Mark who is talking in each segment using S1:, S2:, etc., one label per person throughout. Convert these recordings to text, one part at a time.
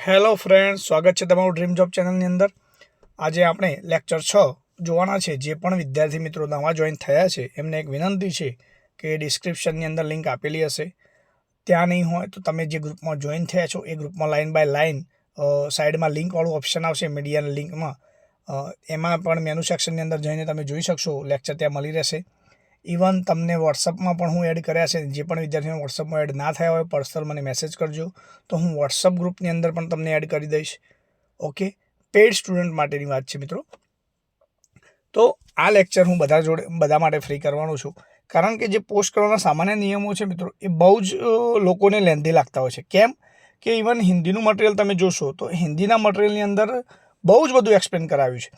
S1: Hello friends, સ્વાગત છે તમારું ડ્રીમ જોબ ચેનલની અંદર। આજે આપણે લેક્ચર 6 જોવાના છે। જે પણ વિદ્યાર્થી મિત્રો નવા જોઈન થયા છે એમને એક વિનંતી છે કે ડિસ્ક્રિપ્શનની અંદર લિંક આપેલી હશે, ત્યાં નહીં હોય તો તમે જે ગ્રુપમાં જોઈન થયા છો એ ગ્રુપમાં લાઇન બાય લાઇન સાઈડમાં લિંકવાળું ઓપ્શન આવશે મીડિયાના લિંકમાં, એમાં પણ મેનુ સેક્શનની અંદર જઈને તમે જોઈ શકશો, લેક્ચર ત્યાં મળી રહેશે। ઇવન તમને વોટ્સઅપમાં પણ હું એડ કર્યા છે। જે પણ વિદ્યાર્થીઓ વોટ્સઅપમાં એડ ના થયા હોય પર્સનલ મને મેસેજ કરજો, તો હું વોટ્સઅપ ગ્રુપની અંદર પણ તમને એડ કરી દઈશ। ઓકે, પેઇડ સ્ટુડન્ટ માટેની વાત છે મિત્રો। તો આ લેક્ચર હું બધા માટે ફ્રી કરવાનો છું, કારણ કે જે પોસ્ટ કરવાના સામાન્ય નિયમો છે મિત્રો એ બહુ જ લોકોને લેન્ધી લાગતા હોય છે। કેમ કે ઇવન હિન્દીનું મટીરિયલ તમે જોશો તો હિન્દીના મટીરિયલની અંદર બહુ જ બધું એક્સપ્લેન કરાવ્યું છે।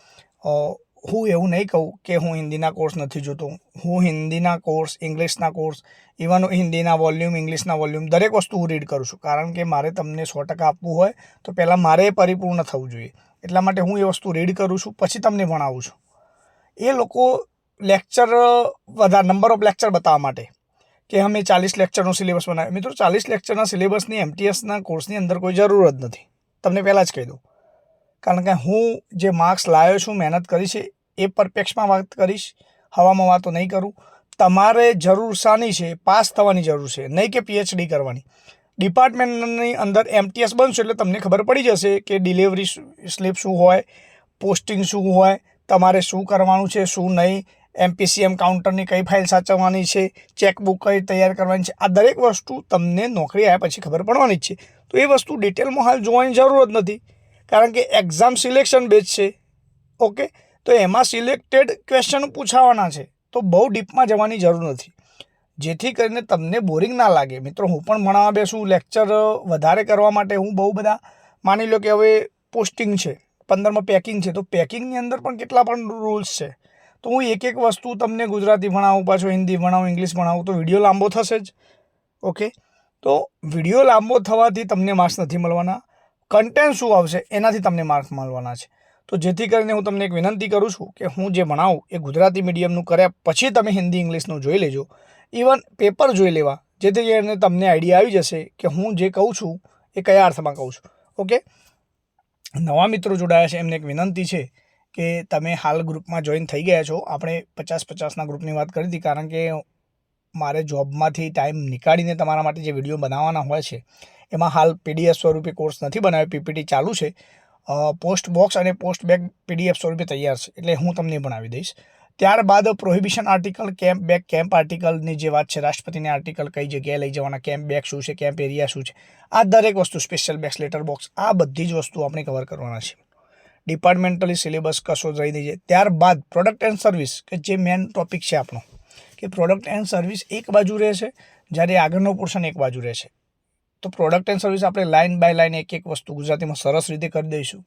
S1: હું એવું નહીં કહું કે હું હિન્દીના કોર્સ નથી જોતો, હું હિન્દીના કોર્સ, ઇંગ્લિશના કોર્સ, ઇવન હિન્દીના વોલ્યુમ, ઇંગ્લિશના વોલ્યુમ દરેક વસ્તુ હું રીડ કરું છું, કારણ કે મારે તમને 100% આપવું હોય તો પહેલાં મારે પરિપૂર્ણ થવું જોઈએ। એટલા માટે હું એ વસ્તુ રીડ કરું છું, પછી તમને ભણાવું છું। એ લોકો લેક્ચર વધારે નંબર ઓફ લેક્ચર બતાવવા માટે કે અમે 40 લેક્ચરનો સિલેબસ બનાવ્યો। મિત્રો 40 લેક્ચરના સિલેબસની MTSના કોર્સની અંદર કોઈ જરૂર જ નથી, તમને પહેલાં જ કહી દઉં, કારણ કે હું જે માર્ક્સ લાવ્યો છું, મહેનત કરી છે એ પરફેક્ટમાં વાત કરીશ, હવામાં વાતો નહીં કરું। તમારે જરૂર શાની છે? પાસ થવાની જરૂર છે, નહીં કે PhD કરવાની। ડિપાર્ટમેન્ટની અંદર MTS બનશો એટલે તમને ખબર પડી જશે કે ડિલિવરી સ્લિપ શું હોય, પોસ્ટિંગ શું હોય, તમારે શું કરવાનું છે શું નહીં, MPCM કાઉન્ટરની કઈ ફાઇલ સાચવવાની છે, ચેકબુક કઈ તૈયાર કરવાની છે, આ દરેક વસ્તુ તમને નોકરી આવ્યા પછી ખબર પડવાની જ છે। તો એ વસ્તુ ડિટેલમાં હાલ જોવાની જરૂર જ નથી, કારણ કે એક્ઝામ સિલેક્શન બેઝ છે। ઓકે, તો એમાં સિલેક્ટેડ ક્વેશ્ચન પૂછાવાના છે, તો બહુ ડીપમાં જવાની જરૂર નથી, જેથી કરીને તમને બોરિંગ ના લાગે। મિત્રો હું પણ ભણાવવા બેસું લેક્ચર વધારે કરવા માટે હું બહુ બધા, માની લો કે હવે પોસ્ટિંગ છે, 15માં પેકિંગ છે, તો પેકિંગની અંદર પણ કેટલા પણ રૂલ્સ છે, તો હું એક એક વસ્તુ તમને ગુજરાતી ભણાવું, પાછું હિન્દી ભણાવું, ઇંગ્લિશ ભણાવું, તો વિડીયો લાંબો થશે જ। ઓકે, તો વિડીયો લાંબો થવાથી તમને માર્ક્સ નથી મળવાના, કન્ટેન્ટ શું આવશે એનાથી તમને માર્ક્સ મળવાના છે। તો જેથી કરીને હું તમને એક વિનંતી કરું છું કે હું જે ભણાવું એ ગુજરાતી મીડિયમનું કર્યા પછી તમે હિન્દી ઇંગ્લિશનું જોઈ લેજો, ઇવન પેપર જોઈ લેવા, જેથી કરીને તમને આઈડિયા આવી જશે કે હું જે કહું છું એ કયા અર્થમાં કહું છું। ઓકે, નવા મિત્રો જોડાયા છે એમને એક વિનંતી છે કે તમે હાલ ગ્રુપમાં જોઈન થઈ ગયા છો। આપણે 50-50ના ગ્રુપની વાત કરી હતી, કારણ કે મારે જોબમાંથી ટાઈમ નીકાળીને તમારા માટે જે વિડીયો બનાવવાના હોય છે એમાં હાલ PDF સ્વરૂપે કોર્સ નથી બનાવ્યો, PPT ચાલુ છે, પોસ્ટ બોક્સ અને પોસ્ટ બેક PDF સ્વરૂપે તૈયાર છે, એટલે હું તમને બનાવી દઈશ। ત્યારબાદ પ્રોહિબિશન આર્ટિકલ, કેમ્પ બેક, કેમ્પ આર્ટિકલની જે વાત છે, રાષ્ટ્રપતિની આર્ટિકલ કઈ જગ્યાએ લઈ જવાના, કેમ્પ બેક શું છે, કેમ્પ એરિયા શું છે, આ દરેક વસ્તુ, સ્પેશિયલ બેક્સ, લેટર બોક્સ, આ બધી જ વસ્તુ આપણે કવર કરવાના છે। ડિપાર્ટમેન્ટલી સિલેબસ કશો જ રહી નહીં જાય। ત્યારબાદ પ્રોડક્ટ એન્ડ સર્વિસ, કે જે મેન ટોપિક છે આપણો, કે પ્રોડક્ટ એન્ડ સર્વિસ એક બાજુ રહેશે, જ્યારે આગળનો પોર્શન એક બાજુ રહેશે। તો પ્રોડક્ટ એન્ડ સર્વિસ આપણે લાઇન બાય લાઇન એક એક વસ્તુ ગુજરાતીમાં સરસ રીતે કરી દઈશું।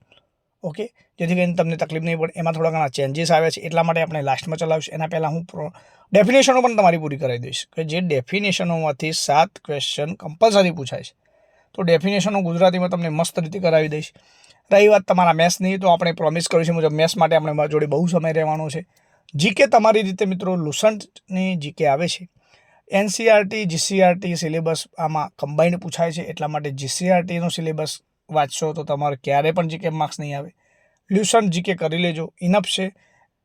S1: ઓકે, જેથી કરીને તમને તકલીફ નહીં પડે। એમાં થોડા ઘણા ચેન્જીસ આવ્યા છે, એટલા માટે આપણે લાસ્ટમાં ચલાવીશું। એના પહેલાં હું ડેફિનેશનો પણ તમારી પૂરી કરાવી દઈશ, કે જે ડેફિનેશનોમાંથી 7 ક્વેશ્ચન કમ્પલસરી પૂછાય છે, તો ડેફિનેશનો ગુજરાતીમાં તમને મસ્ત રીતે કરાવી દઈશ। રહી વાત તમારા મેથ્સની, તો આપણે પ્રોમિસ કર્યું છે મુજબ મેથ્સ માટે આપણે જોડે બહુ સમય રહેવાનો છે। જીકે તમારી રીતે મિત્રો લુસન્ટની જીકે આવે છે, NCERT GCERT સિલેબસ આમાં કમ્બાઇન્ડ પૂછાય છે, એટલા માટે GCERTનો સિલેબસ વાંચશો તો તમારે ક્યારે પણ જીકે માર્ક્સ નહીં આવે। લ્યુસન્ટ જીકે કરી લેજો, ઇનફ છે।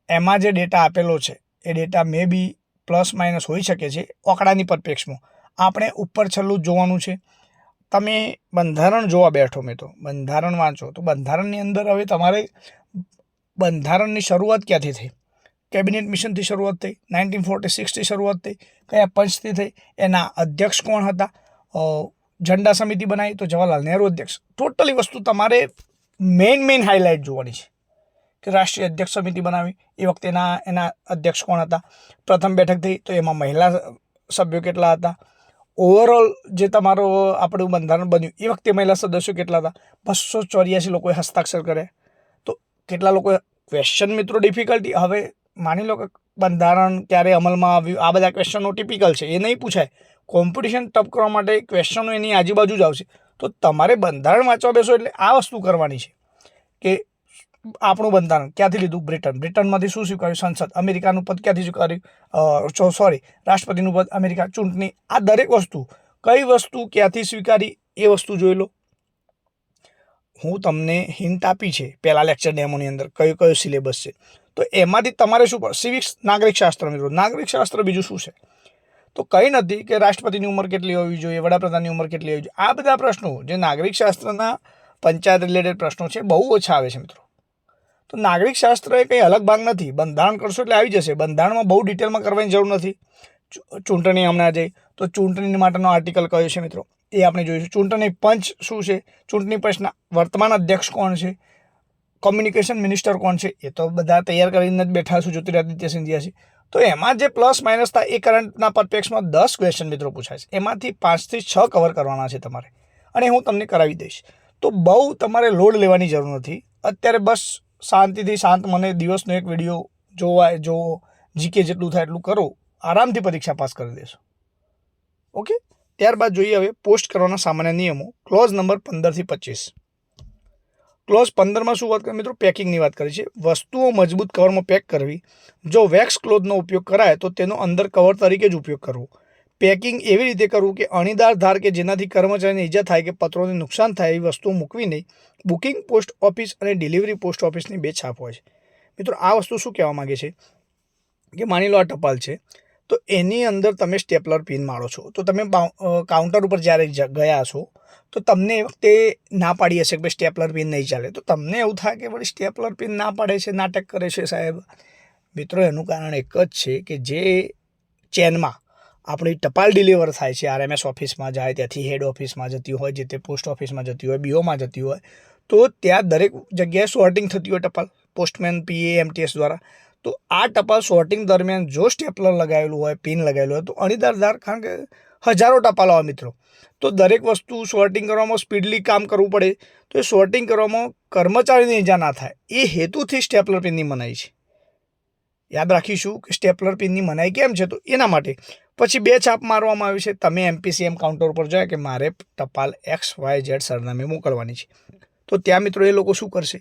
S1: એમાં જે ડેટા આપેલો છે એ ડેટા મે બી પ્લસ માઇનસ હોઈ શકે છે આંકડાની પરપેક્ષમાં, આપણે ઉપર છેલ્લું જ જોવાનું છે। તમે બંધારણ જોવા બેઠો, મેં તો બંધારણ વાંચો, તો બંધારણની અંદર હવે તમારે બંધારણની શરૂઆત ક્યાંથી થઈ? કેબિનેટ મિશનથી શરૂઆત થઈ, 1946થી શરૂઆત થઈ, કયા પંચથી થઈ, એના અધ્યક્ષ કોણ હતા, ઝંડા સમિતિ બનાવી તો જવાહરલાલ નહેરુ અધ્યક્ષ, ટોટલી વસ્તુ તમારે મેઇન હાઇલાઇટ જોવાની છે, કે રાષ્ટ્રીય અધ્યક્ષ સમિતિ બનાવી એ વખતે એના અધ્યક્ષ કોણ હતા, પ્રથમ બેઠક થઈ તો એમાં મહિલા સભ્યો કેટલા હતા, ઓવરઓલ જે તમારો આપણું બંધારણ બન્યું એ વખતે મહિલા સદસ્યો કેટલા હતા, 284 લોકોએ હસ્તાક્ષર કર્યા, તો કેટલા લોકોએ ક્વેશ્ચન મિત્રો ડિફિકલ્ટી, હવે માની લો કે બંધારણ ક્યારે અમલમાં આવ્યું, આ બધા ક્વેશ્ચનો ટિપિકલ છે, એ નહીં પૂછાય। કોમ્પિટિશન ટફ કરવા માટે ક્વેશ્ચનો એની આજુબાજુ જ આવશે, તો તમારે બંધારણ વાંચવા બેસો એટલે આ વસ્તુ કરવાની છે કે આપણું બંધારણ ક્યાંથી લીધું? બ્રિટનમાંથી શું સ્વીકાર્યું? સંસદ। અમેરિકાનું પદ ક્યાંથી સ્વીકાર્યું? રાષ્ટ્રપતિનું પદ અમેરિકા, ચૂંટણી, આ દરેક વસ્તુ કઈ વસ્તુ ક્યાંથી સ્વીકારી એ વસ્તુ જોઈ લો। હું તમને હિન્ટ આપી છે પહેલા લેક્ચર ડેમોની અંદર કયો સિલેબસ છે, તો એમાંથી તમારે શું સિવિક્સ નાગરિક શાસ્ત્ર મિત્રો, નાગરિક શાસ્ત્ર બીજું શું છે તો કંઈ નથી કે રાષ્ટ્રપતિની ઉંમર કેટલી હોવી જોઈએ, વડાપ્રધાનની ઉંમર કેટલી હોવી જોઈએ, આ બધા પ્રશ્નો જે નાગરિક શાસ્ત્રના પંચાયત રિલેટેડ પ્રશ્નો છે બહુ ઓછા આવે છે મિત્રો. તો નાગરિક શાસ્ત્ર એ કંઈ અલગ ભાગ નથી, બંધારણ કરશો એટલે આવી જશે. બંધારણમાં બહુ ડિટેલમાં કરવાની જરૂર નથી. ચૂંટણી હમણાં જઈ તો ચૂંટણી માટેનો આર્ટિકલ કયો છે મિત્રો એ આપણે જોઈશું. ચૂંટણી પંચ શું છે, ચૂંટણી પંચના વર્તમાન અધ્યક્ષ કોણ છે, કોમ્યુનિકેશન મિનિસ્ટર કોણ છે, એ તો બધા તૈયાર કરીને જ બેઠા છું, જ્યોતિરાદિત્ય સિંધિયા છે. તો એમાં જે પ્લસ માઇનસ થાય એ કરંટના પરપેક્ષમાં 10 ક્વેશ્ચન મિત્રો પૂછાય છે, એમાંથી 5 થી 6 કવર કરવાના છે તમારે, અને હું તમને કરાવી દઈશ. તો બહુ તમારે લોડ લેવાની જરૂર નથી અત્યારે. બસ શાંતિથી શાંત મને દિવસનો એક વિડીયો જોવો, જીકે જેટલું થાય એટલું કરો, આરામથી પરીક્ષા પાસ કરી દેશો. ઓકે. ત્યારબાદ જોઈએ હવે પોસ્ટ કરવાના સામાન્ય નિયમો. ક્લોઝ નંબર 15 થી 25. ક્લોઝ 15માં શું વાત કરે મિત્રો, પેકિંગની વાત કરી છે. વસ્તુઓ મજબૂત કવરમાં પેક કરવી. જો વેક્સ ક્લોથનો ઉપયોગ કરાય તો તેનો અંદર કવર તરીકે જ ઉપયોગ કરવો. પેકિંગ એવી રીતે કરવું કે અણીદાર ધાર કે જેનાથી કર્મચારીને ઈજા થાય કે પત્રોને નુકસાન થાય એવી વસ્તુઓ મૂકવી નહીં. બુકિંગ પોસ્ટ ઓફિસ અને ડિલિવરી પોસ્ટ ઓફિસની 2 છાપ હોય છે મિત્રો. આ વસ્તુ શું કહેવા માગે છે કે માની લો આ ટપાલ છે, તો એની અંદર તમે સ્ટેપલર પિન મારો છો, તો તમે કાઉન્ટર ઉપર જ્યારે ગયા છો તો તમને એ વખતે ના પાડી હશે કે ભાઈ સ્ટેપલર પિન નહીં ચાલે, તો તમને એવું થાય કે વળી સ્ટેપલર પિન ના પાડે છે, નાટક કરે છે સાહેબ. મિત્રો એનું કારણ એક જ છે કે જે ચેનમાં આપણી ટપાલ ડિલિવર થાય છે, આરએમએસ ઓફિસમાં જાય, ત્યાંથી હેડ ઓફિસમાં જતી હોય, જે તે પોસ્ટ ઓફિસમાં જતી હોય, બીઓમાં જતી હોય, તો ત્યાં દરેક જગ્યાએ સોર્ટિંગ થતી હોય ટપાલ પોસ્ટમેન પીએ એમટીએસ દ્વારા. તો આ ટપાલ સોર્ટિંગ દરમિયાન જો સ્ટેપલર લગાવેલું હોય, પિન લગાવેલું હોય, તો અણીદાર ધાર, કારણ કે હજારો ટપાલ આવે મિત્રો, તો દરેક વસ્તુ સોર્ટિંગ કરવામાં સ્પીડલી કામ કરવું પડે. તો એ સોર્ટિંગ કરવામાં કર્મચારીને ઈજા ના થાય એ હેતુથી સ્ટેપલર પિનની મનાઈ છે. યાદ રાખીશું કે સ્ટેપલર પિનની મનાઈ કેમ છે, તો એના માટે. પછી 2 છાપ મારવામાં આવી છે. તમે એમપીસીએમ કાઉન્ટર ઉપર જાય કે મારે ટપાલ XYZ સરનામે મોકલવાની છે, તો ત્યાં મિત્રો એ લોકો શું કરશે,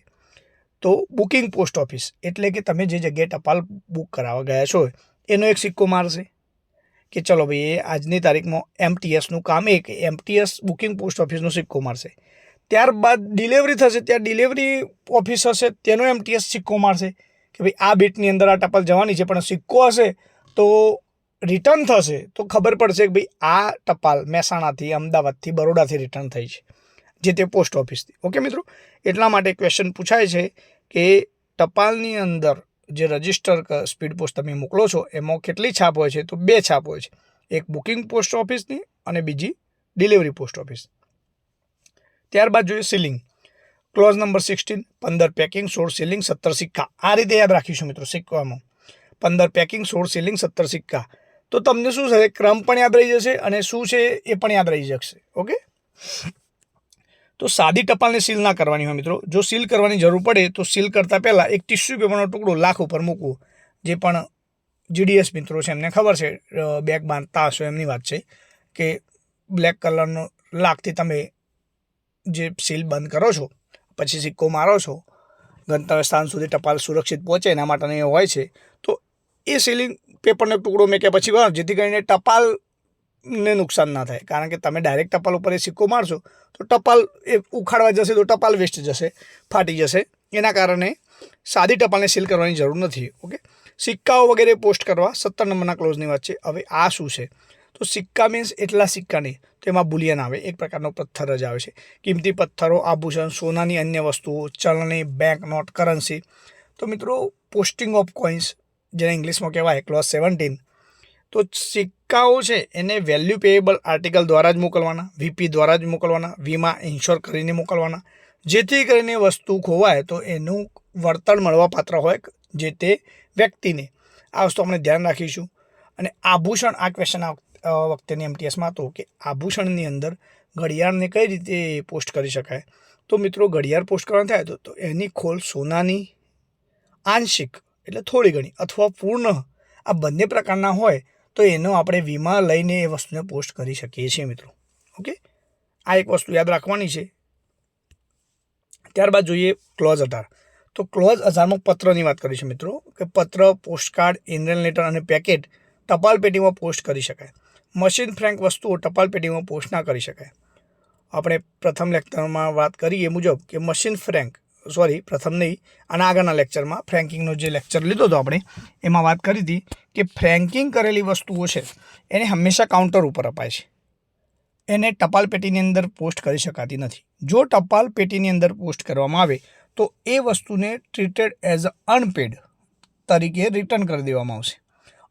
S1: તો બુકિંગ પોસ્ટ ઓફિસ એટલે કે તમે જે જગ્યાએ ટપાલ બુક કરાવવા ગયા છો એનો એક સિક્કો મારશે કે ચલો ભાઈ એ આજની તારીખમાં એમટીએસનું કામ, એક એમટીએસ બુકિંગ પોસ્ટ ઓફિસનો સિક્કો મારશે. ત્યારબાદ ડિલિવરી થશે, ત્યાં ડિલિવરી ઓફિસ હશે, તેનો એમટીએસ સિક્કો મારશે કે ભાઈ આ બીટની અંદર આ ટપાલ જવાની છે, પણ સિક્કો હશે તો રિટર્ન થશે તો ખબર પડશે કે ભાઈ આ ટપાલ મહેસાણાથી, અમદાવાદથી, બરોડાથી રિટર્ન થઈ છે, જે તે પોસ્ટ ઓફિસથી. ઓકે મિત્રો, એટલા માટે ક્વેશ્ચન પૂછાય છે કે ટપાલની અંદર જે રજિસ્ટર સ્પીડ પોસ્ટ તમે મોકલો છો એમાં કેટલી છાપ હોય છે, તો 2 છાપ હોય છે, એક બુકિંગ પોસ્ટ ઓફિસની અને બીજી ડિલિવરી પોસ્ટ ઓફિસ. ત્યારબાદ જોઈએ sealing. Close number 16, 15 packing, 16 sealing, 17 સિક્કા. આ રીતે યાદ રાખીશું મિત્રો સિક્કામાં. 15 પેકિંગ, 16 સીલિંગ, 17 સિક્કા. તો તમને શું છે, ક્રમ પણ યાદ રહી જશે અને શું છે એ પણ યાદ રહી જશે. ઓકે. તો સાદી ટપાલને સીલ ના કરવાની હોય મિત્રો. જો સીલ કરવાની જરૂર પડે તો સીલ કરતાં પહેલાં એક ટિશ્યુ પેપરનો ટુકડો લાખ ઉપર મૂકવો. જે પણ જીડીએસ મિત્રો છે એમને ખબર છે, બેગ બાંધતા હશો એમની વાત છે કે બ્લેક કલરનો લાખથી તમે જે સીલ બંધ કરો છો, પછી સિક્કો મારો છો, ગંતવ્ય સ્થાન સુધી ટપાલ સુરક્ષિત પહોંચે એના માટે હોય છે. તો એ સીલિંગ પેપરનો ટુકડો મેં કે પછી જેથી કરીને ટપાલને નુકસાન ના થાય, કારણ કે તમે ડાયરેક્ટ ટપાલ ઉપર એ સિક્કો મારશો તો ટપાલ એ ઉખાડવા જશે તો ટપાલ વેસ્ટ જશે, ફાટી જશે. એના કારણે સાદી ટપાલને સીલ કરવાની જરૂર નથી. ઓકે. સિક્કાઓ વગેરે પોસ્ટ કરવા 17 નંબરના ક્લોઝની વાત છે. હવે આ શું છે, તો સિક્કા મીન્સ એટલા સિક્કા નહીં, તો એમાં બુલિયન આવે, એક પ્રકારનો પથ્થર જ આવે છે. કિંમતી પથ્થરો, આભૂષણ, સોનાની અન્ય વસ્તુઓ, ચલણી, બેંક નોટ, કરન્સી. તો મિત્રો પોસ્ટિંગ ઓફ કોઇન્સ જેને ઇંગ્લિશમાં કહેવાય ક્લોઝ 17, તો સિક્કાઓ છે એને વેલ્યુ પેએબલ આર્ટિકલ દ્વારા જ મોકલવાના, વીપી દ્વારા જ મોકલવાના, વીમા ઇન્શ્યોર કરીને મોકલવાના, જેથી કરીને વસ્તુ ખોવાય તો એનું વળતર મળવાપાત્ર હોય જે તે વ્યક્તિને. આ વસ્તુ આપણે ધ્યાન રાખીશું. અને આભૂષણ, આ ક્વેશ્ચન આ વખતેની એમટીએસમાં હતો કે આભૂષણની અંદર ઘડિયાળને કઈ રીતે પોસ્ટ કરી શકાય. તો મિત્રો ઘડિયાળ પોસ્ટ કરવાનું થાય તો એની ખોલ સોનાની આંશિક એટલે થોડી ઘણી અથવા પૂર્ણ, આ બંને પ્રકારના હોય તો એનો આપણે વીમા લઈને એ વસ્તુને પોસ્ટ કરી શકીએ છીએ મિત્રો. ઓકે. આ એક વસ્તુ યાદ રાખવાની છે. ત્યારબાદ જોઈએ ક્લોઝ 18. તો ક્લોઝ 18માં પત્રની વાત કરીશું મિત્રો, કે પત્ર, પોસ્ટકાર્ડ, ઇનરેલ લેટર અને પેકેટ ટપાલ પેટીમાં પોસ્ટ કરી શકાય. મશીન ફ્રેન્ક વસ્તુઓ ટપાલ પેટીમાં પોસ્ટ ના કરી શકાય. આપણે પ્રથમ લેક્ચરમાં વાત કરી એ મુજબ કે મશીન પ્રથમ નહીં, આના આગળના લેક્ચરમાં ફ્રેન્કિંગનો જે લેક્ચર લીધો હતો આપણે એમાં વાત કરી હતી કે ફ્રેન્કિંગ કરેલી વસ્તુઓ છે એને હંમેશા કાઉન્ટર ઉપર અપાય છે, એને ટપાલ પેટીની અંદર પોસ્ટ કરી શકાતી નથી. જો ટપાલ પેટીની અંદર પોસ્ટ કરવામાં આવે તો એ વસ્તુને ટ્રીટેડ એઝ અનપેડ તરીકે રિટર્ન કરી દેવામાં આવશે.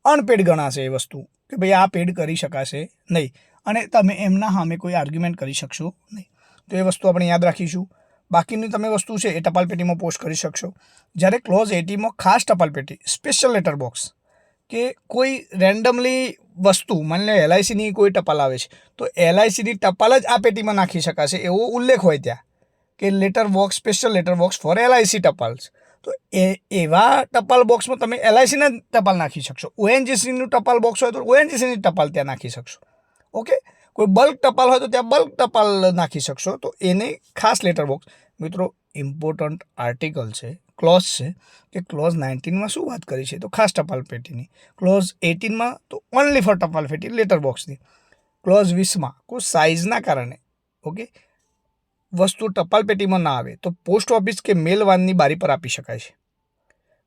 S1: અનપેડ ગણાશે એ વસ્તુ કે ભાઈ આ પેડ કરી શકાશે નહીં અને તમે એમના સામે કોઈ આર્ગ્યુમેન્ટ કરી શકશો નહીં. તો એ વસ્તુ આપણે યાદ રાખીશું. બાકીની તમે વસ્તુ છે એ ટપાલ પેટીમાં પોસ્ટ કરી શકશો. જ્યારે ક્લોઝ 80માં ખાસ ટપાલ પેટી સ્પેશિયલ લેટર બોક્સ કે કોઈ રેન્ડમલી વસ્તુ માની લો LICની કોઈ ટપાલ આવે છે તો LICની ટપાલ જ આ પેટીમાં નાખી શકાશે એવો ઉલ્લેખ હોય ત્યાં કે letter box special letter box for LIC ટપાલ્સ. તો એવા ટપાલ બોક્સમાં તમે LICના ટપાલ નાખી શકશો. ONGCનું ટપાલ બોક્સ હોય તો ONGCની ટપાલ ત્યાં નાખી શકશો. ઓકે, કોઈ બલ્ક ટપાલ હોય તો ત્યાં બલ્ક ટપાલ નાખી શકશો. તો એને ખાસ લેટર બોક્સ. મિત્રો ઇમ્પોર્ટન્ટ આર્ટિકલ છે, ક્લોઝ છે કે ક્લોઝ 19માં શું વાત કરી છે તો ખાસ ટપાલ પેટીની, ક્લોઝ 18માં તો ઓનલી ફોર ટપાલ પેટી લેટર બોક્સની, ક્લોઝ 20માં કોઈ સાઇઝના કારણે ઓકે વસ્તુ ટપાલ પેટીમાં ના આવે તો પોસ્ટ ઓફિસ કે મેલ વાનની બારી પર આપી શકાય છે.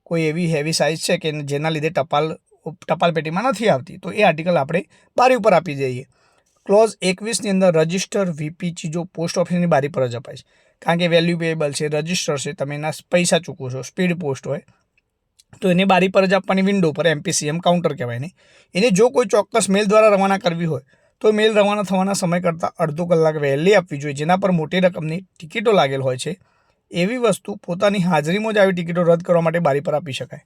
S1: કોઈ એવી હેવી સાઇઝ છે કે જેના લીધે ટપાલ પેટીમાં નથી આવતી તો એ આર્ટિકલ આપણે બારી ઉપર આપી દઈએ. ક્લોઝ 21ની અંદર રજિસ્ટર VP ચીજો પોસ્ટ ઓફિસની બારી પર જ અપાય છે, કારણ કે વેલ્યુએબલ છે, રજિસ્ટર છે, તમે એના પૈસા ચૂકવો છો, સ્પીડ પોસ્ટ હોય તો એને બારી પર જ આપવાની, વિન્ડો પર. MPCM કાઉન્ટર કહેવાય ને. એને જો કોઈ ચોક્કસ મેલ દ્વારા રવાના કરવી હોય તો મેલ રવાના થવાના સમય કરતાં અડધો કલાક વહેલી આપવી જોઈએ. જેના પર મોટી રકમની ટિકિટો લાગેલ હોય છે એવી વસ્તુ પોતાની હાજરીમાં જ આવી ટિકિટો રદ કરવા માટે બારી પર આપી શકાય.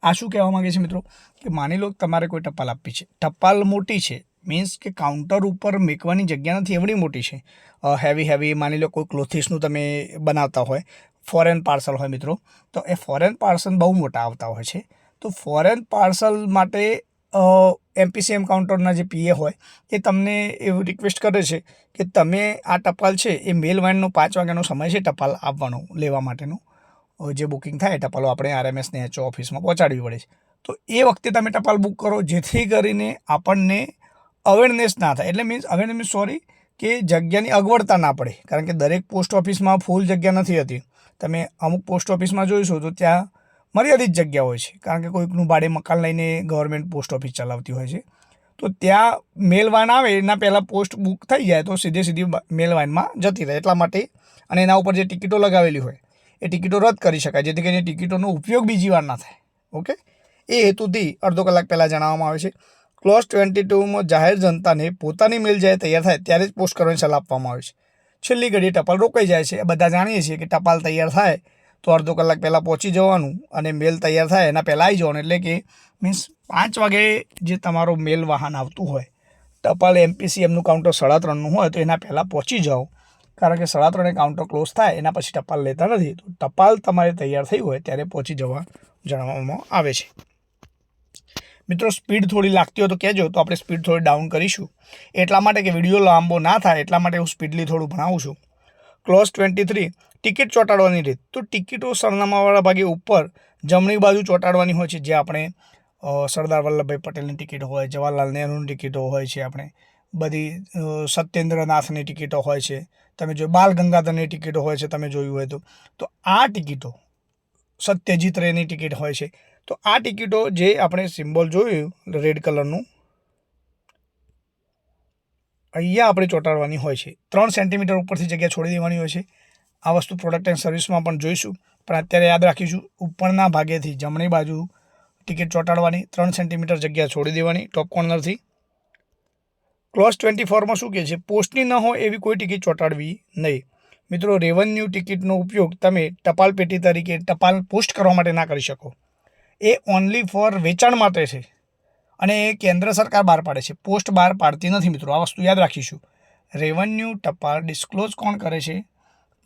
S1: આ શું કહેવા માગે છે મિત્રો કે માની લો તમારે કોઈ ટપાલ આપવી છે, ટપાલ મોટી છે, મીન્સ કે કાઉન્ટર ઉપર મેકવાની જગ્યા નથી એવડી મોટી છે, હેવી માની લો કોઈ ક્લોથિસનું તમે બનાવતા હોય, ફોરેન પાર્સલ હોય મિત્રો, તો એ ફોરેન પાર્સલ બહુ મોટા આવતા હોય છે. તો ફોરેન પાર્સલ માટે MPCM કાઉન્ટરના જે PA હોય એ તમને એવું રિક્વેસ્ટ કરે છે કે તમે આ ટપાલ છે એ મેલ વાનનો 5 વાગ્યાનો સમય છે ટપાલ આપવાનો લેવા માટેનો, જે બુકિંગ થાય ટપાલો આપણે RMS ને HO ઓફિસમાં પહોંચાડવી પડે છે. તો એ વખતે તમે ટપાલ બુક કરો જેથી કરીને આપણને અવેરનેસ ના થાય. એટલે મીન્સ કે જગ્યાની અગવડતા ના પડે, કારણ કે દરેક પોસ્ટ ઓફિસમાં ફૂલ જગ્યા નથી હતી. તમે અમુક પોસ્ટ ઓફિસમાં જોઈશો તો ત્યાં મર્યાદિત જગ્યા હોય છે, કારણ કે કોઈકનું ભાડે મકાન લઈને ગવર્મેન્ટ પોસ્ટ ઓફિસ ચલાવતી હોય છે. તો ત્યાં મેલ વાન આવે એના પહેલાં પોસ્ટ બુક થઈ જાય તો સીધી મેલ વાનમાં જતી રહે એટલા માટે. અને એના ઉપર જે ટિકિટો લગાવેલી હોય એ ટિકિટો રદ કરી શકાય જેથી કરીને ટિકિટોનો ઉપયોગ બીજી વાર ના થાય. ઓકે, એ હેતુથી અડધો કલાક પહેલાં જણાવવામાં આવે છે. ક્લોઝ 22માં જાહેર જનતાને પોતાની મેલ જ્યારે તૈયાર થાય ત્યારે જ પોસ્ટ કરવાની સલાહ આપવામાં આવે છે. છેલ્લી ઘડીએ ટપાલ રોકાઈ જાય છે. બધા જાણીએ છીએ કે ટપાલ તૈયાર થાય તો અડધો કલાક પહેલાં પહોંચી જવાનું અને મેલ તૈયાર થાય એના પહેલાં આવી જવાનું. એટલે કે મીન્સ 5 વાગે જે તમારો મેલ વાહન આવતું હોય, ટપાલ MPCMનું કાઉન્ટર 3:30નું હોય તો એના પહેલાં પહોંચી જાઓ, કારણ કે 3:30 કાઉન્ટર ક્લોઝ થાય એના પછી ટપાલ લેતા નથી. તો ટપાલ તમારે તૈયાર થઈ હોય ત્યારે પહોંચી જવા જણાવવામાં આવે છે. મિત્રો સ્પીડ થોડી લાગતી હોય તો કહેજો, તો આપણે સ્પીડ થોડી ડાઉન કરીશું. એટલા માટે કે વિડીયો લાંબો ના થાય એટલા માટે હું સ્પીડલી થોડું ભણાવું છું. ક્લોઝ 23 ટિકિટ ચોંટાડવાની રીત. તો ટિકિટો સરનામાવાળા ભાગે ઉપર જમણી બાજુ ચોંટાડવાની હોય છે. જે આપણે સરદાર વલ્લભભાઈ પટેલની ટિકિટ હોય, જવાહરલાલ નહેરુની ટિકિટો હોય છે, આપણે બધી સત્યેન્દ્રનાથની ટિકિટો હોય છે, તમે જો બાલ ગંગાધરની ટિકિટો હોય છે, તમે જોયું હોય તો આ ટિકિટો સત્યજીત રેની ટિકિટ હોય છે. તો આ ટિકિટો જે આપણે સિમ્બોલ જોયું રેડ કલરનું અહીંયા આપણે ચોંટાડવાની હોય છે. 3 સેન્ટીમીટર ઉપરથી જગ્યા છોડી દેવાની હોય છે. આ વસ્તુ પ્રોડક્ટ એન્ડ સર્વિસમાં પણ જોઈશું, પણ અત્યારે યાદ રાખીશું ઉપરના ભાગેથી જમણી બાજુ ટિકિટ ચોંટાડવાની, 3 સેન્ટીમીટર જગ્યા છોડી દેવાની ટોપ કોર્નરથી. ક્લોઝ 24માં શું કહે છે? પોસ્ટની ન હોય એવી કોઈ ટિકિટ ચોંટાડવી નહીં. મિત્રો રેવન્યુ ટિકિટનો ઉપયોગ તમે ટપાલ પેટી તરીકે ટપાલ પોસ્ટ કરવા માટે ના કરી શકો. એ ઓનલી ફોર વેચાણ માટે છે અને એ કેન્દ્ર સરકાર બહાર પાડે છે, પોસ્ટ બહાર પાડતી નથી મિત્રો. આ વસ્તુ યાદ રાખીશું. રેવન્યુ ટપાલ ડિસ્ક્લોઝ કોણ કરે છે?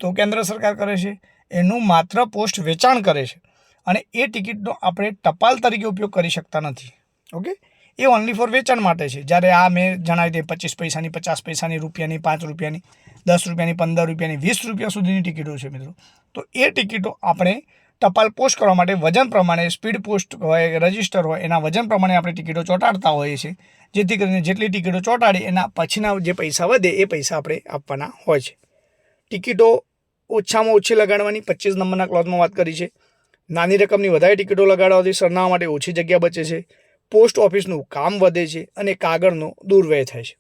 S1: તો કેન્દ્ર સરકાર કરે છે. એનું માત્ર પોસ્ટ વેચાણ કરે છે અને એ ટિકિટનો આપણે ટપાલ તરીકે ઉપયોગ કરી શકતા નથી. ઓકે, એ ઓનલી ફોર વેચાણ માટે છે. જ્યારે આ મેં જણાવી દે 25 પૈસાની, 50 પૈસાની, રૂપિયાની, 5 રૂપિયાની, 10 રૂપિયાની, 15 રૂપિયાની, 20 રૂપિયા સુધીની ટિકિટો છે મિત્રો. તો એ ટિકિટો આપણે ટપાલ પોસ્ટ કરવા માટે વજન પ્રમાણે સ્પીડ પોસ્ટ હોય રજિસ્ટર હોય એના વજન પ્રમાણે આપણે ટિકિટો ચોંટાડતા હોઈએ છીએ, જેથી કરીને જેટલી ટિકિટો ચોંટાડી એના પછીના જે પૈસા વધે એ પૈસા આપણે આપવાના હોય છે. ટિકિટો ઓછામાં ઓછી લગાડવાની 25 નંબરના ક્લોઝમાં વાત કરી છે. નાની રકમની વધારે ટિકિટો લગાડવાથી સરનામા માટે ઓછી જગ્યા બચે છે, પોસ્ટ ઓફિસનું કામ વધે છે અને કાગળનો દુર્વ્યય થાય છે.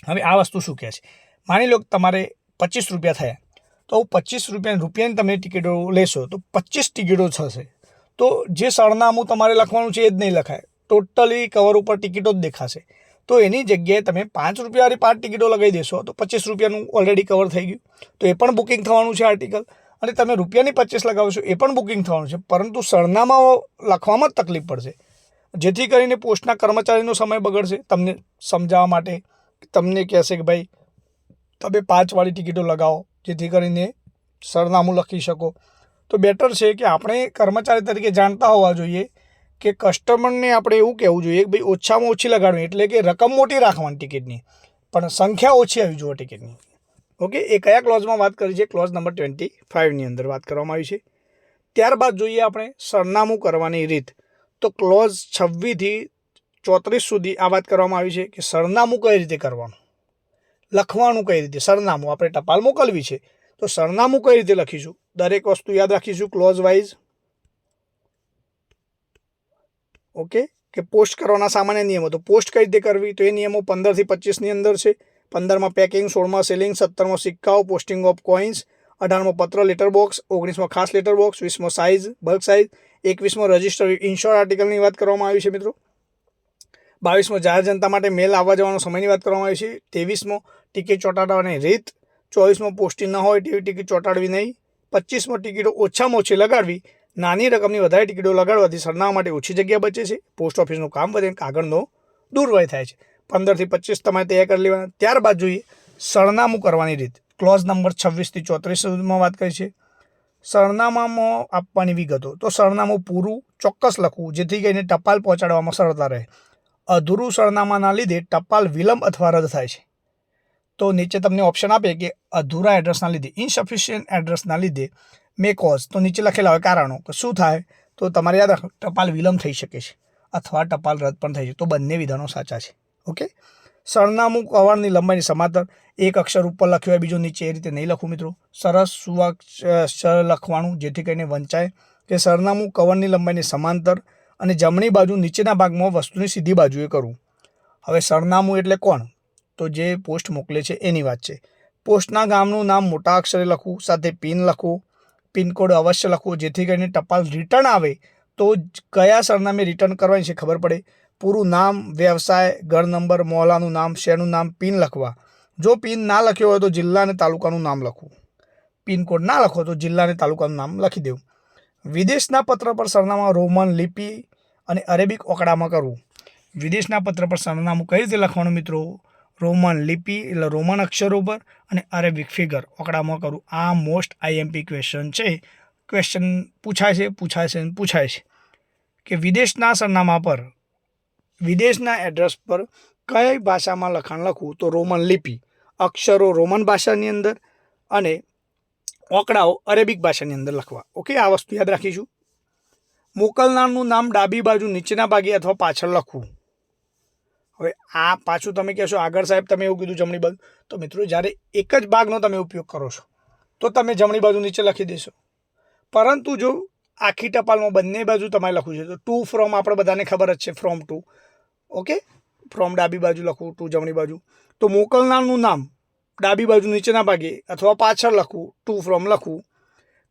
S1: હવે આ વસ્તુ શું કહે છે? માની લો કે તમારે 25 રૂપિયા થયા, તો 25 રૂપિયાની તમે ટિકિટો લેશો તો 25 ટિકિટો થશે. તો જે સરનામું તમારે લખવાનું છે એ જ નહીં લખાય, ટોટલી કવર ઉપર ટિકિટો જ દેખાશે. તો એની જગ્યાએ તમે 5 રૂપિયાવાળી 5 ટિકિટો લગાવી દેશો તો 25 રૂપિયાનું ઓલરેડી કવર થઈ ગયું. તો એ પણ બુકિંગ થવાનું છે આર્ટિકલ. અને તમે રૂપિયાની 25 લગાવશો એ પણ બુકિંગ થવાનું છે, પરંતુ સરનામાઓ લખવામાં જ તકલીફ પડશે, જેથી કરીને પોસ્ટના કર્મચારીનો સમય બગડશે. તમને સમજાવવા માટે તમને કહેશે કે ભાઈ તમે 5 વાળી ટિકિટો લગાવો, જેથી કરીને સરનામું લખી શકો. તો બેટર છે કે આપણે કર્મચારી તરીકે જાણતા હોવા જોઈએ કે કસ્ટમરને આપણે એવું કહેવું જોઈએ કે ભાઈ ઓછામાં ઓછી લગાડવી, એટલે કે રકમ મોટી રાખવાની ટિકિટની, પણ સંખ્યા ઓછી આવી જોઈએ ટિકિટની. ઓકે, એ કયા ક્લોઝમાં વાત કરી છે? ક્લોઝ નંબર 25ની અંદર વાત કરવામાં આવી છે. ત્યારબાદ જોઈએ આપણે સરનામું કરવાની રીત. તો ક્લોઝ 26થી 34 સુધી આ વાત કરવામાં આવી છે કે સરનામું કઈ રીતે કરવાનું, લખવાનું કઈ રીતે. સરનામું આપણે ટપાલ મોકલવી છે તો સરનામું કઈ રીતે લખીશું, દરેક વસ્તુ યાદ રાખીશું ક્લોઝ વાઇઝ. ઓકે, કે પોસ્ટ કરવાના સામાન્ય નિયમો. તો પોસ્ટ કઈ રીતે કરવી, તો એ નિયમો 15થી 25ની અંદર છે. 15માં પેકિંગ, 16માં સેલિંગ, 17માં સિક્કાઓ, પોસ્ટિંગ ઓફ કોઇન્સ, 18માં પત્ર લેટર બોક્સ, 19માં ખાસ લેટર બોક્સ, 20માં સાઇઝ બલ્ક સાઇઝ, 21માં રજિસ્ટર ઇન્શ્યોર આર્ટિકલની વાત કરવામાં આવી છે મિત્રો. 22માં જાહેર જનતા માટે મેલ આવવા જવાનો સમયની વાત કરવામાં આવી છે. 23માં ટિકિટ ચોંટાડવાની રીત. 24માં પોસ્ટિંગ ન હોય તેવી ટિકિટ ચોંટાડવી નહીં. 25માં ટિકિટો ઓછામાં ઓછી લગાડવી. નાની રકમની વધારે ટિકિટો લગાડવાથી સરનામા માટે ઓછી જગ્યા બચે છે, પોસ્ટ ઓફિસનું કામ વધે, કાગળનો દુર્વ્યય થાય છે. 15થી 25 તમારે તૈયાર કરી લેવાના. ત્યારબાદ જોઈએ સરનામું કરવાની રીત. ક્લોઝ નંબર 26થી 34 સુધીમાં વાત કરી છે. સરનામામાં આપવાની વિગતો. તો સરનામું પૂરું ચોક્કસ લખવું, જેથી કરીને ટપાલ પહોંચાડવામાં સરળતા રહે. અધૂરું સરનામાના લીધે ટપાલ વિલંબ અથવા રદ થાય છે. તો નીચે તમને ઓપ્શન આપે કે અધૂરા એડ્રેસના લીધે, ઇનસફિશિયન્ટ એડ્રેસના લીધે મે કોઝ. તો નીચે લખેલા હોય કારણો કે શું થાય. તો તમારે યાદ રાખો ટપાલ વિલંબ થઈ શકે છે અથવા ટપાલ રદ પણ થઈ છે. તો બંને વિધાનો સાચા છે. ઓકે, સરનામું કવરની લંબાઈની સમાંતર. એક અક્ષર ઉપર લખ્યો હોય બીજો નીચે, એ રીતે નહીં લખવું મિત્રો. સરસ સુઅક્ષર લખવાનું, જેથી કરીને વંચાય. કે સરનામું કવરની લંબાઈની સમાંતર અને જમણી બાજુ નીચેના ભાગમાં વસ્તુની સીધી બાજુએ કરવું. હવે સરનામું એટલે કોણ? તો જે પોસ્ટ મોકલે છે એની વાત છે. પોસ્ટના ગામનું નામ મોટા અક્ષરે લખવું, સાથે પિન લખવું, પિનકોડ અવશ્ય લખવો, જેથી કરીને ટપાલ રિટર્ન આવે તો કયા સરનામે રિટર્ન કરવાની છે ખબર પડે. પૂરું નામ, વ્યવસાય, ઘર નંબર, મોહલ્લાનું નામ, શહેરનું નામ, પિન લખવા. જો પિન ના લખ્યો હોય તો જિલ્લા અને તાલુકાનું નામ લખવું. પિનકોડ ના લખો તો જિલ્લા અને તાલુકાનું નામ લખી દેવું. વિદેશના પત્ર પર સરનામા રોમન લિપિ અને અરેબિક ઓકડામાં કરવું. વિદેશના પત્ર પર સરનામું કઈ રીતે લખવાનું મિત્રો? રોમન લિપિ એટલે રોમન અક્ષરો પર અને અરેબિક ફિગર ઓકડામાં કરવું. આ મોસ્ટ આઈએમપી ક્વેશ્ચન છે. ક્વેશ્ચન પૂછાય છે કે વિદેશના સરનામા પર, વિદેશના એડ્રેસ પર કઈ ભાષામાં લખાણ લખવું? તો રોમન લિપિ, અક્ષરો રોમન ભાષાની અંદર અને ઓકડાઓ અરેબિક ભાષાની અંદર લખવા. ઓકે, આ વસ્તુ યાદ રાખીશું. મોકલનારનું નામ ડાબી બાજુ નીચેના ભાગે અથવા પાછળ લખવું. હવે આ પાછું તમે કહેશો આગળ સાહેબ તમે એવું કીધું જમણી બાજુ. તો મિત્રો જ્યારે એક જ ભાગનો તમે ઉપયોગ કરો છો તો તમે જમણી બાજુ નીચે લખી દેશો, પરંતુ જો આખી ટપાલમાં બંને બાજુ તમારે લખવું છે તો ટુ ફ્રોમ આપણે બધાને ખબર જ છે, ફ્રોમ ટુ. ઓકે, ફ્રોમ ડાબી બાજુ લખવું, ટુ જમણી બાજુ. તો મોકલનારનું નામ ડાબી બાજુ નીચેના ભાગે અથવા પાછળ લખવું, ટુ ફ્રોમ લખવું.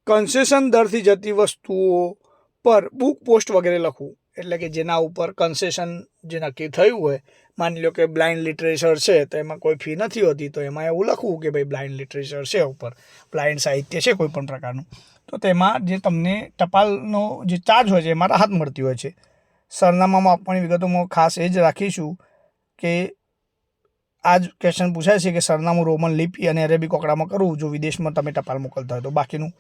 S1: કન્સેશન દરથી જતી વસ્તુઓ પર બુક પોસ્ટ વગેરે લખવું, એટલે કે જેના ઉપર કન્સેશન જે નક્કી થયું હોય. માની લો કે બ્લાઇન્ડ લિટરેચર છે તો એમાં કોઈ ફી નથી હોતી, તો એમાં એવું લખવું કે ભાઈ બ્લાઇન્ડ લિટરેચર છે, ઉપર બ્લાઇન્ડ સાહિત્ય છે કોઈ પણ પ્રકારનું, તો તેમાં જે તમને ટપાલનો જે ચાર્જ હોય છે એમાં રાહત મળતી હોય છે. સરનામામાં આપવાની વિગતોમાં ખાસ એ જ રાખીશું કે આ જ ક્વેશ્ચન પૂછાય છે કે સરનામું રોમન લિપિ અને અરેબિક ઓકડામાં કરવું જો વિદેશમાં તમે ટપાલ મોકલતા હોય તો. બાકીનું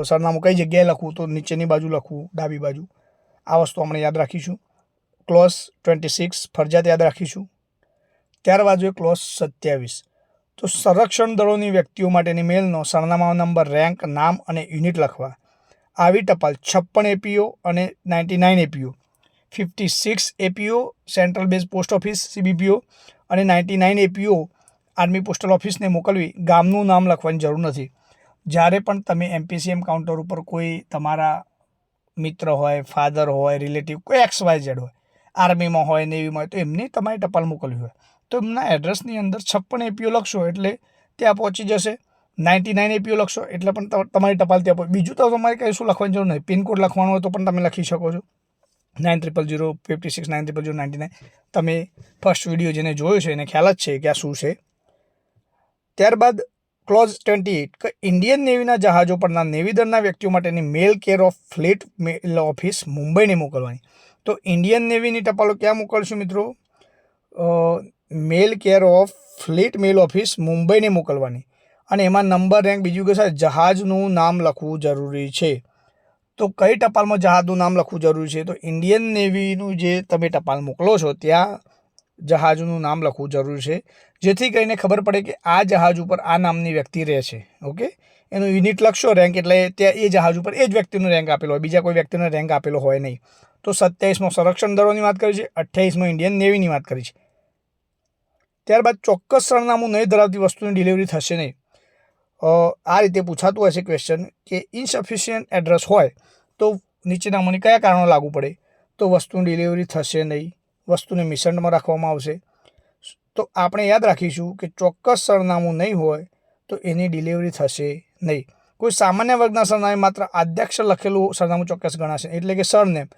S1: સરનામું કઈ જગ્યાએ લખવું? તો નીચેની બાજુ લખવું, ડાબી બાજુ. આ વસ્તુ આપણે યાદ રાખીશું. ક્લોઝ 26 ફરજિયાત યાદ રાખીશું. ત્યારબાદ જોઈએ ક્લોઝ 27. તો સંરક્ષણ દળોની વ્યક્તિઓ માટેની મેલનો સરનામા નંબર, રેન્ક, નામ અને યુનિટ લખવા. આવી ટપાલ 56 એપીઓ અને 99 એપીઓ, 56 એપીઓ central base post office CBPO અને 99 એપીઓ આર્મી પોસ્ટલ ઓફિસને મોકલવી. ગામનું નામ લખવાની જરૂર નથી. જ્યારે પણ તમે MPCM કાઉન્ટર ઉપર કોઈ તમારા મિત્ર હોય, ફાધર હોય, રિલેટિવ કોઈ XYZ હોય, આર્મીમાં હોય, નેવીમાં હોય, તો એમને તમારી ટપાલ મોકલવી હોય તો એમના એડ્રેસની અંદર 56 એપીઓ લખશો એટલે ત્યાં પહોંચી જશે. 99 એપીઓ લખશો એટલે પણ તમારી ટપાલ ત્યાં પહોંચે. બીજું તો તમારે કંઈ શું લખવાની જરૂર નહીં. પિનકોડ લખવાનો હોય તો પણ તમે લખી શકો છો, 900056 900099. તમે ફર્સ્ટ વિડીયો જેને જોયો છે એને ખ્યાલ જ છે કે આ શું છે. ત્યારબાદ ક્લોઝ 28 ઇન્ડિયન નેવીના જહાજો પરના નેવીદળના વ્યક્તિઓ માટેની mail care of fleet mail office મુંબઈને મોકલવાની. તો ઇન્ડિયન નેવીની ટપાલો ક્યાં મોકલશું મિત્રો? Mail care of fleet mail office મુંબઈને મોકલવાની. અને એમાં નંબર, રેન્ક, બીજું કે સાહેબ જહાજનું નામ લખવું જરૂરી છે. તો કઈ ટપાલમાં જહાજનું નામ લખવું જરૂરી છે? તો ઇન્ડિયન નેવીનું જે તમે ટપાલ મોકલો છો ત્યાં જહાજનું નામ લખવું જરૂરી છે, જેથી કરીને ખબર પડે કે આ જહાજ ઉપર આ નામની વ્યક્તિ રહે છે. ઓકે, એનું યુનિટ લખશો રેન્ક, એટલે ત્યાં એ જહાજ ઉપર એ જ વ્યક્તિનો રેન્ક આપેલો હોય, બીજા કોઈ વ્યક્તિનો રેન્ક આપેલો હોય નહીં. તો 27માં સંરક્ષણ દળોની વાત કરી છે, 28માં ઇન્ડિયન નેવીની વાત કરી છે. ત્યારબાદ ચોક્કસ સરનામું નહીં ધરાવતી વસ્તુની ડિલિવરી થશે નહીં. આ રીતે પૂછાતું હશે ક્વેશ્ચન કે ઇનસફિશિયન્ટ એડ્રેસ હોય તો નીચેનામાંની કયા કારણો લાગુ પડે? તો વસ્તુની ડિલિવરી થશે નહીં, વસ્તુને મિસન્ડમાં રાખવામાં આવશે. તો આપણે યાદ રાખીશું કે ચોક્કસ સરનામું નહીં હોય તો એની ડિલિવરી થશે નહીં. કોઈ સામાન્ય વર્ગના સરનામે માત્ર આદ્યાક્ષર લખેલું સરનામું ચોક્કસ ગણાશે, એટલે કે surname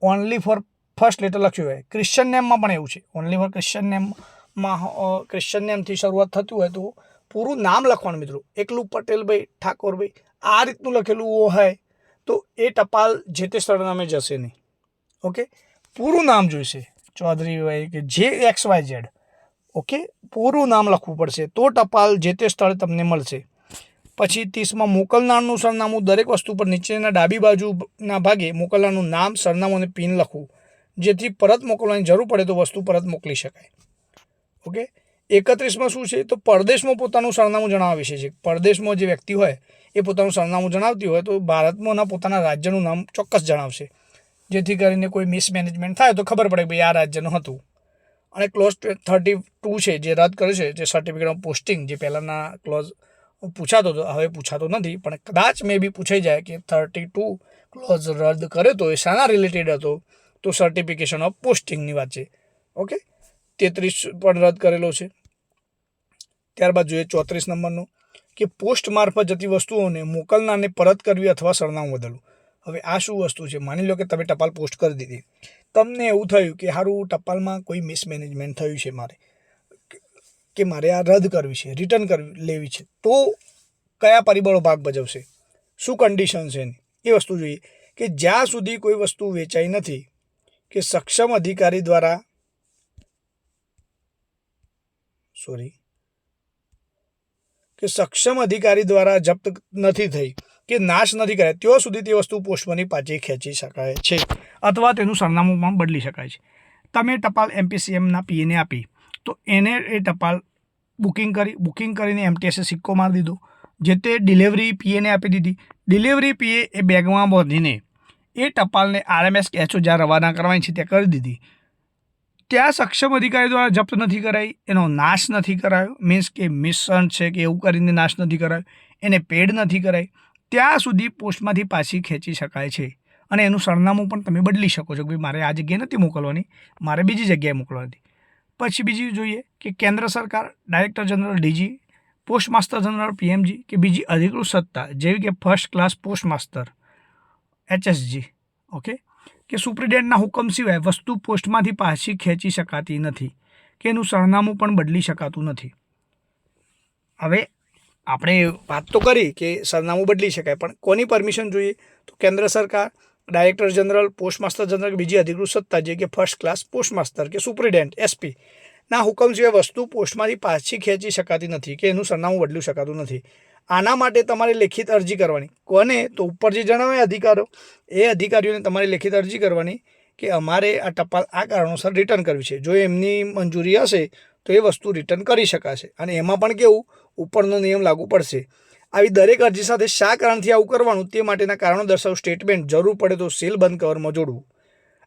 S1: only for first letter લખ્યું હોય. ક્રિશ્ચન નેમમાં પણ એવું છે, ઓનલી ફોર ક્રિશ્ચન નેમમાં ક્રિશ્ચન નેમથી શરૂઆત થતું હોય તો પૂરું નામ લખવાનું મિત્રો. એકલું પટેલભાઈ, ઠાકોરભાઈ આ રીતનું લખેલું હોય તો એ ટપાલ જે તે સરનામે જશે નહીં. ઓકે, પૂરું નામ જોઈશે, ચૌધરીભાઈ કે જે XYZ. ઓકે, પૂરું નામ લખવું પડશે તો ટપાલ જે તે સ્થળે તમને મળશે. પછી 30માં મોકલનારનું સરનામું. દરેક વસ્તુ પર નીચેના ડાબી બાજુના ભાગે મોકલનારનું નામ, સરનામું અને પિન લખવું, જેથી પરત મોકલવાની જરૂર પડે તો વસ્તુ પરત મોકલી શકાય. ઓકે, 31માં શું છે? તો પરદેશમાં પોતાનું સરનામું જણાવવા વિશે છે. પરદેશમાં જે વ્યક્તિ હોય એ પોતાનું સરનામું જણાવતી હોય તો ભારતમાંના પોતાના રાજ્યનું નામ ચોક્કસ જણાવશે, જેથી કરીને કોઈ મિસમેનેજમેન્ટ થાય તો ખબર પડે કે ભાઈ આ રાજ્યનું હતું. અને ક્લોઝ 32 છે જે રદ કરે છે, જે સર્ટિફિકેટ ઓફ પોસ્ટિંગ, જે પહેલાંના ક્લોઝ પૂછાતો હતો, હવે પૂછાતો નથી, પણ કદાચ મે બી પૂછાઈ જાય કે 32 ક્લોઝ રદ કર્યો તો એ શાના રિલેટેડ હતો? તો સર્ટિફિકેશન ઓફ પોસ્ટિંગની વાત છે. ઓકે, 33 પણ રદ કરેલો છે. ત્યારબાદ જોઈએ 34 નંબરનો કે પોસ્ટ મારફત જતી વસ્તુઓને મોકલનારને પરત કરવી અથવા સરનામું બદલવું. હવે આ શું વસ્તુ છે? માની લો કે તમે ટપાલ પોસ્ટ કરી દીધી, તમને એવું થયું કે સારું ટપાલમાં કોઈ મિસમેનેજમેન્ટ થયું છે, મારે આ રદ કરવી છે, રિટર્ન લેવી છે, તો કયા પરિબળો ભાગ ભજવશે, શું કન્ડિશન છે એ વસ્તુ જોઈએ. કે જ્યાં સુધી કોઈ વસ્તુ વેચાઈ નથી કે સક્ષમ અધિકારી દ્વારા જપ્ત નથી થઈ કે નાશ નથી કર્યા ત્યાં સુધી તે વસ્તુ પોસ્ટમાંથી પાછી ખેંચી શકાય છે અથવા તેનું સરનામું પણ બદલી શકાય છે. તમે ટપાલ MPCMના PAને આપી તો એને એ ટપાલ બુકિંગ કરીને MTSએ સિક્કો મારી દીધો, જે તે ડિલિવરી PAને આપી દીધી. ડિલિવરી PA એ બેગમાં બાંધીને એ ટપાલને RMS HO જ્યાં રવાના કરવાની છે ત્યાં કરી દીધી. ત્યાં સક્ષમ અધિકારી દ્વારા જપ્ત નથી કરાઈ, એનો નાશ નથી કરાયો, મીન્સ કે મિશન છે કે એવું કરીને નાશ નથી કરાયો, એને પેડ નથી કરાઈ, ત્યાં સુધી પોસ્ટમાંથી પાછી ખેંચી શકાય છે. અને એનું સરનામું પણ તમે બદલી શકો છો કે ભાઈ મારે આ જગ્યાએ નથી મોકલવાની, મારે બીજી જગ્યાએ મોકલવાની. પછી બીજી જોઈએ કે કેન્દ્ર સરકાર, director general DG, post master general PMG કે બીજી અધિકૃત સત્તા જેવી કે first class post master HSG, okay, કે સુપ્રિન્ટેન્ડન્ટના હુકમ સિવાય વસ્તુ પોસ્ટમાંથી પાછી ખેંચી શકાતી નથી કે એનું સરનામું પણ બદલી શકાતું નથી. હવે આપણે વાત તો કરી કે સરનામું બદલી શકાય, પણ કોની પરમિશન જોઈએ? તો કેન્દ્ર સરકાર, director general, post master general, બીજી અધિકૃત સત્તા જે કે ફર્સ્ટ ક્લાસ પોસ્ટ માસ્ટર કે સુપ્રિન્ટેન્ડન્ટ SP ના હુકમ સિવાય વસ્તુ પોસ્ટમાંથી પાછી ખેંચી શકાતી નથી કે એનું સરનામું બદલી શકાતું નથી. આના માટે તમારે લેખિત અરજી કરવાની. કોને? તો ઉપર જે જણાવે અધિકારો, એ અધિકારીઓને તમારે લેખિત અરજી કરવાની કે અમારે આ ટપાલ આ કારણોસર રિટર્ન કરવી છે. જો એમની મંજૂરી હશે તો એ વસ્તુ રિટર્ન કરી શકાશે. અને એમાં પણ કેવું, ઉપરનો નિયમ લાગુ પડશે. આવી દરેક અરજી સાથે શા કારણથી આવું કરવાનું તે માટેના કારણો દર્શાવવું સ્ટેટમેન્ટ, જરૂર પડે તો સીલ બંધ કવરમાં જોડવું.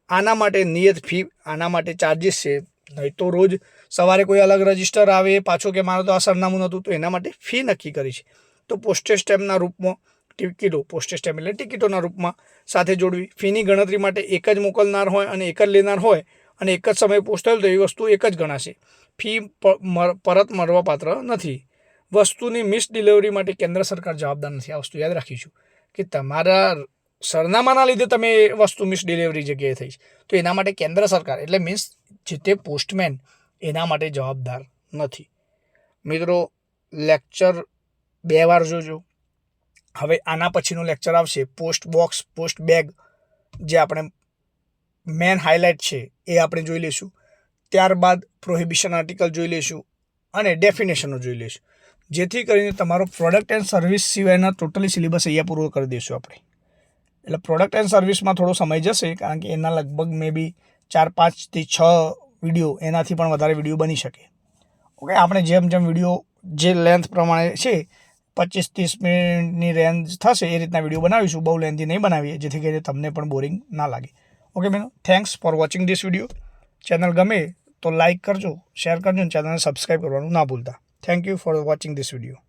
S1: આના માટે નિયત ફી, આના માટે ચાર્જિસ છે. નહીં તો રોજ સવારે કોઈ અલગ રજિસ્ટર આવે પાછો કે મારે તો આ સરનામું નહોતું, તો એના માટે ફી નક્કી કરી છે. તો પોસ્ટેજ સ્ટેમ્પના રૂપમાં ટિકિટો, પોસ્ટેજ સ્ટેમ્પ એટલે ટિકિટોના રૂપમાં સાથે જોડવી. ફીની ગણતરી માટે એક જ મોકલનાર હોય અને એક જ લેનાર હોય અને એક જ સમયે પોસ્ટ થયેલ તો એ વસ્તુ એક જ ગણાશે. ફી પરત મળવાપાત્ર નથી. વસ્તુની મિસ ડિલિવરી માટે કેન્દ્ર સરકાર જવાબદાર નથી. આ વસ્તુ યાદ રાખીશું કે તમારા સરનામાના લીધે તમે એ વસ્તુ મિસ ડિલિવરી જગ્યાએ થઈ તો એના માટે કેન્દ્ર સરકાર એટલે મીન્સ જે તે પોસ્ટમેન એના માટે જવાબદાર નથી. મિત્રો, લેક્ચર 2 વાર જોજો. હવે આના પછીનું લેક્ચર આવશે પોસ્ટ બોક્સ, પોસ્ટ બેગ, જે આપણે મેન હાઇલાઇટ છે એ આપણે જોઈ લઈશું. ત્યારબાદ પ્રોહિબિશન આર્ટિકલ જોઈ લઈશું અને ડેફિનેશનો જોઈ લઈશું, જેથી કરીને તમારો પ્રોડક્ટ એન્ડ સર્વિસ સિવાયના ટોટલી સિલેબસ અહીંયા પૂરો કરી દઈશું આપણે. એટલે પ્રોડક્ટ એન્ડ સર્વિસમાં થોડો સમય જશે, કારણ કે એના લગભગ મે બી 4, 5 થી 6 વિડીયો, એનાથી પણ વધારે વિડીયો બની શકે. ઓકે, આપણે જેમ જેમ વિડીયો જે લેન્થ પ્રમાણે છે 25-30 મિનિટની રેન્જ થશે એ રીતના વિડીયો બનાવીશું. બહુ લેન્થી નહીં બનાવીએ, જેથી કરીને તમને પણ બોરિંગ ના લાગે. ઓકે મેનો, thanks for watching this video. Channel ગમે તો લાઇક કરજો, શેર કરજો અને ચેનલને સબસ્ક્રાઈબ કરવાનું ના ભૂલતા. Thank you for watching this video.